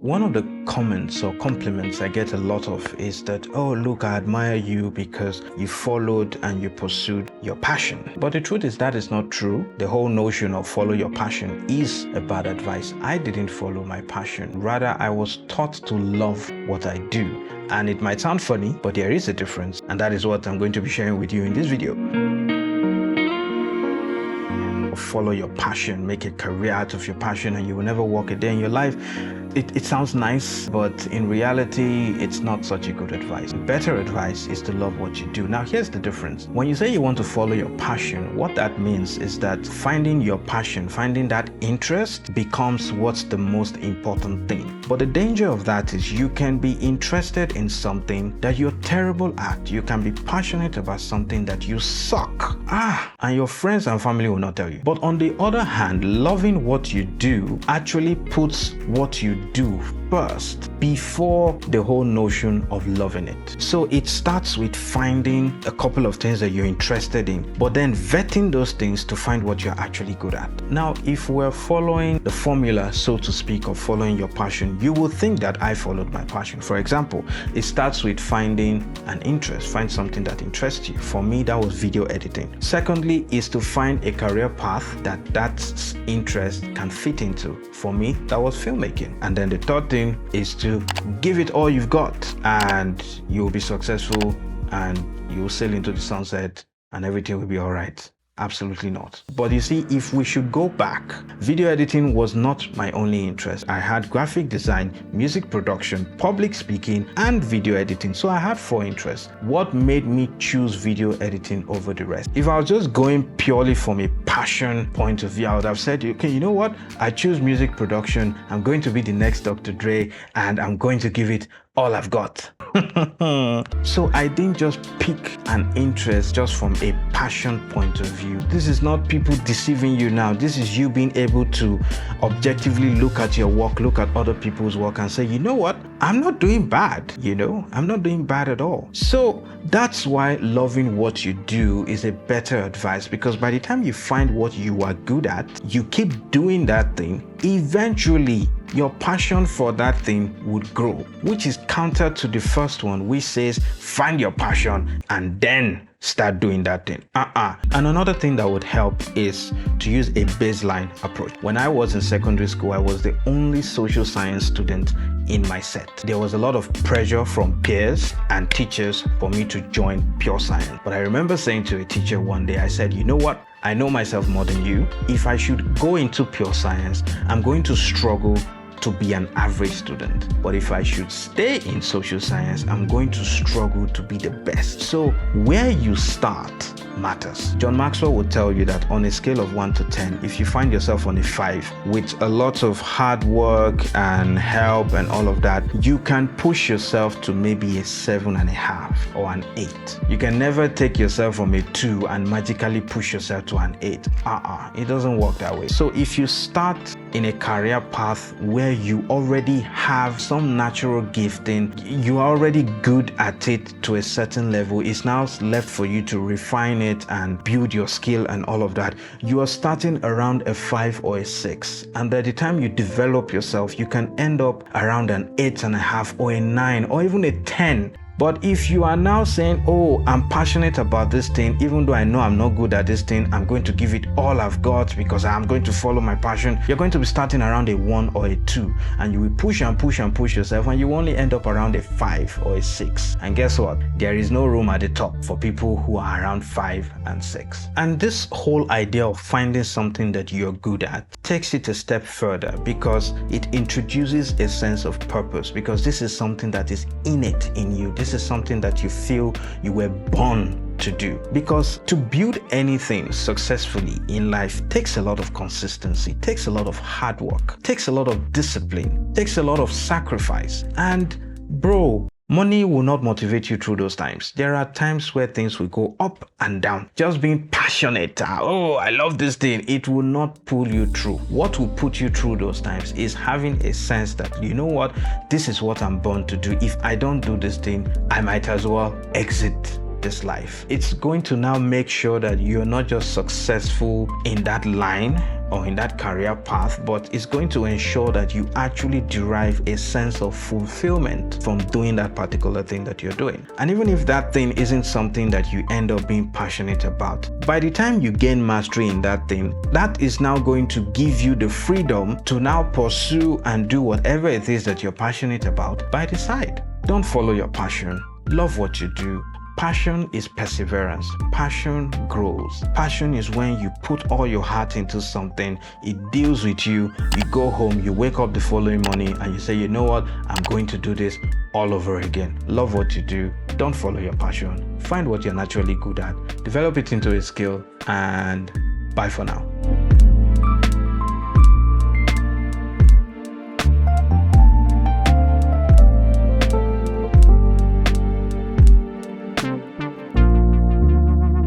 One of the comments or compliments I get a lot of is that, oh, look, I admire you because you followed and you pursued your passion. But the truth is that is not true. The whole notion of follow your passion is a bad advice. I didn't follow my passion. Rather, I was taught to love what I do. And it might sound funny, but there is a difference. And that is what I'm going to be sharing with you in this video. Follow your passion, make a career out of your passion, and you will never work a day in your life. It sounds nice, but in reality, it's not such a good advice. Better advice is to love what you do. Now, here's the difference. When you say you want to follow your passion, what that means is that finding your passion, finding that interest becomes what's the most important thing. But the danger of that is you can be interested in something that you're terrible at. You can be passionate about something that you suck. And your friends and family will not tell you. But on the other hand, loving what you do actually puts what you do first before the whole notion of loving it. So it starts with finding a couple of things that you're interested in, but then vetting those things to find what you're actually good at. Now, if we're following the formula, so to speak, of following your passion, you will think that I followed my passion. For example, it starts with finding an interest, find something that interests you. For me, that was video editing. Secondly, is to find a career path that interest can fit into. For me, that was filmmaking. And then the third thing is to give it all you've got, and you'll be successful and you'll sail into the sunset and everything will be all right. Absolutely not. But you see, if we should go back, video editing was not my only interest. I had graphic design, music production, public speaking, and video editing. So I had 4 interests. What made me choose video editing over the rest? If I was just going purely from a passion point of view, I would have said, okay, you know what? I choose music production. I'm going to be the next Dr. Dre, and I'm going to give it all I've got. So I didn't just pick an interest just from a passion point of view. This is not people deceiving you now. This is you being able to objectively look at your work, look at other people's work and say, you know what? I'm not doing bad, I'm not doing bad at all. So that's why loving what you do is a better advice, because by the time you find what you are good at, you keep doing that thing, eventually your passion for that thing would grow, which is counter to the first one, which says find your passion and then start doing that thing. And another thing that would help is to use a baseline approach. When I was in secondary school, I was the only social science student in my set. There was a lot of pressure from peers and teachers for me to join pure science. But I remember saying to a teacher one day, I said, you know what? I know myself more than you. If I should go into pure science, I'm going to struggle to be an average student. But if I should stay in social science, I'm going to struggle to be the best. So where you start matters. John Maxwell would tell you that on a scale of 1 to 10, if you find yourself on a 5 with a lot of hard work and help and all of that, you can push yourself to maybe a 7.5 or an 8. You can never take yourself from a 2 and magically push yourself to an 8. It doesn't work that way. So if you start in a career path where you already have some natural gifting, you are already good at it to a certain level, it's now left for you to refine it and build your skill and all of that. You are starting around a 5 or a 6, and by the time you develop yourself, you can end up around an 8.5 or a 9 or even a 10. But if you are now saying, oh, I'm passionate about this thing, even though I know I'm not good at this thing, I'm going to give it all I've got because I'm going to follow my passion, you're going to be starting around a 1 or a 2, and you will push and push and push yourself, and you only end up around a 5 or a 6. And guess what? There is no room at the top for people who are around 5 and 6. And this whole idea of finding something that you're good at takes it a step further, because it introduces a sense of purpose, because this is something that is innate in you. This is something that you feel you were born to do. Because to build anything successfully in life takes a lot of consistency, takes a lot of hard work, takes a lot of discipline, takes a lot of sacrifice. And bro, money will not motivate you through those times. There are times where things will go up and down. Just being passionate, oh, I love this thing, it will not pull you through. What will put you through those times is having a sense that, you know what, this is what I'm born to do. If I don't do this thing, I might as well exit this life. It's going to now make sure that you're not just successful in that line or in that career path, but it's going to ensure that you actually derive a sense of fulfillment from doing that particular thing that you're doing. And even if that thing isn't something that you end up being passionate about, by the time you gain mastery in that thing, that is now going to give you the freedom to now pursue and do whatever it is that you're passionate about by the side. Don't follow your passion. Love what you do. Passion is perseverance. Passion grows. Passion is when you put all your heart into something, it deals with you, you go home, you wake up the following morning and you say, you know what, I'm going to do this all over again. Love what you do. Don't follow your passion. Find what you're naturally good at, develop it into a skill, and bye for now.